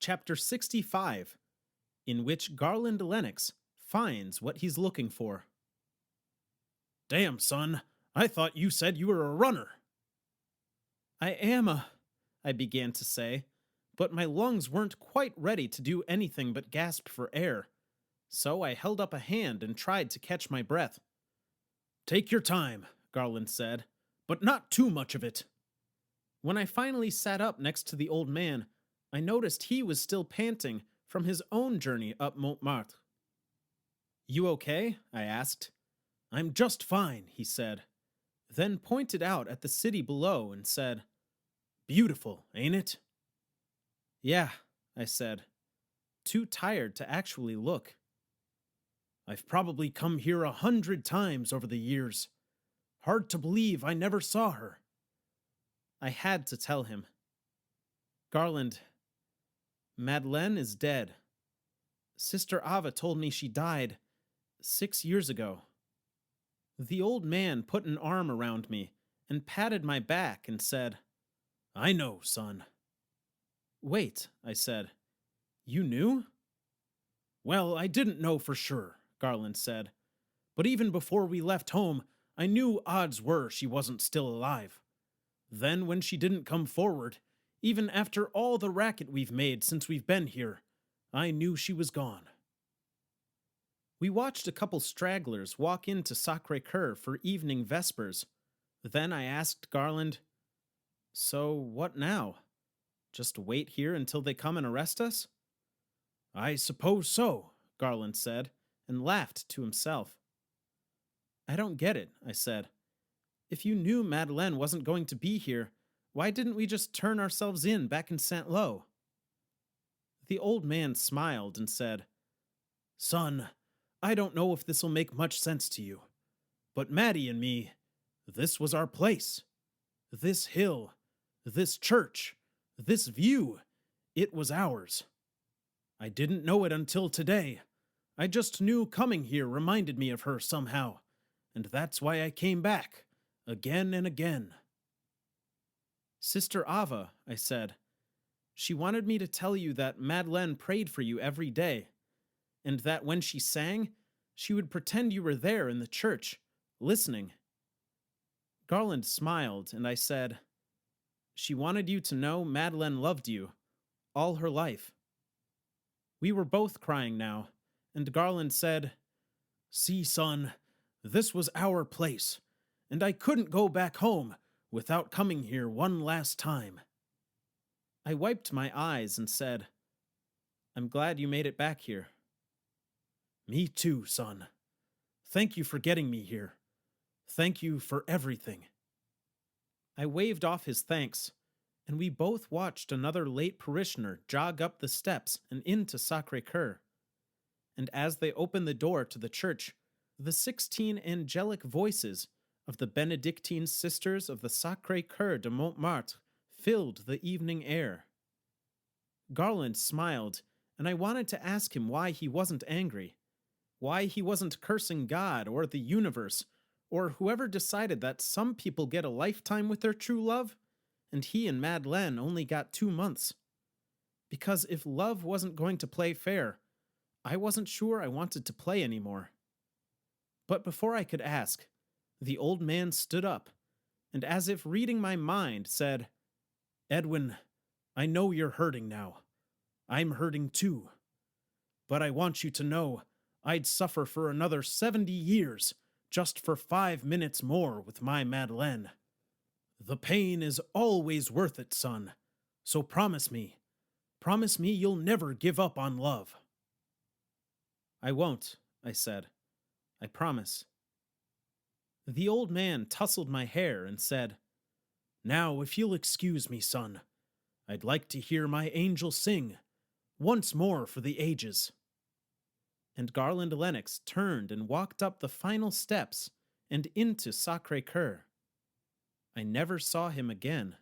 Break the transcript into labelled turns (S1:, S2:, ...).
S1: Chapter 65, in which Garland Lenox finds what he's looking for.
S2: Damn, son, I thought you said you were a runner.
S1: I began to say, but my lungs weren't quite ready to do anything but gasp for air, so I held up a hand and tried to catch my breath.
S2: Take your time, Garland said, but not too much of it.
S1: When I finally sat up next to the old man, I noticed he was still panting from his own journey up Montmartre. "You okay?" I asked.
S2: "I'm just fine," he said,
S1: then pointed out at the city below and said,
S2: "Beautiful, ain't it?"
S1: "Yeah," I said, too tired to actually look.
S2: "I've probably come here 100 times over the years. Hard to believe I never saw her."
S1: I had to tell him. "Garland, Madeleine is dead. Sister Ava told me she died 6 years ago." The old man put an arm around me and patted my back and said,
S2: "I know, son."
S1: "Wait," I said. "You knew?"
S2: "Well, I didn't know for sure," Garland said. "But even before we left home, I knew odds were she wasn't still alive. Then when she didn't come forward, even after all the racket we've made since we've been here, I knew she was gone."
S1: We watched a couple stragglers walk into Sacré-Cœur for evening vespers. Then I asked Garland, "So what now? Just wait here until they come and arrest us?"
S2: "I suppose so,"
S1: Garland said, and laughed to himself. "I don't get it," I said. "If you knew Madeleine wasn't going to be here, why didn't we just turn ourselves in back in Saint-Lô?" The old man smiled and said,
S2: "Son, I don't know if this'll make much sense to you, but Maddie and me, this was our place. This hill, this church, this view, it was ours. I didn't know it until today. I just knew coming here reminded me of her somehow, and that's why I came back, again and again."
S1: "Sister Ava," I said. "She wanted me to tell you that Madeleine prayed for you every day, and that when she sang, she would pretend you were there in the church, listening." Garland smiled, and I said, "She wanted you to know Madeleine loved you, all her life." We were both crying now, and Garland said,
S2: "See, son, this was our place, and I couldn't go back home without coming here one last time."
S1: I wiped my eyes and said, "I'm glad you made it back here."
S2: "Me too, son. Thank you for getting me here. Thank you for everything."
S1: I waved off his thanks, and we both watched another late parishioner jog up the steps and into Sacré-Cœur. And as they opened the door to the church, the 16 angelic voices of the Benedictine sisters of the Sacré-Cœur de Montmartre filled the evening air. Garland smiled, and I wanted to ask him why he wasn't angry, why he wasn't cursing God or the universe, or whoever decided that some people get a lifetime with their true love, and he and Madeleine only got 2 months. Because if love wasn't going to play fair, I wasn't sure I wanted to play anymore. But before I could ask, the old man stood up, and as if reading my mind, said,
S2: "Edwin, I know you're hurting now. I'm hurting too. But I want you to know I'd suffer for another 70 years just for 5 minutes more with my Madeleine. The pain is always worth it, son. So promise me you'll never give up on love."
S1: "I won't," I said. "I promise." The old man tousled my hair and said,
S2: "Now, if you'll excuse me, son, I'd like to hear my angel sing, once more for the ages."
S1: And Garland Lenox turned and walked up the final steps and into Sacré-Cœur. I never saw him again.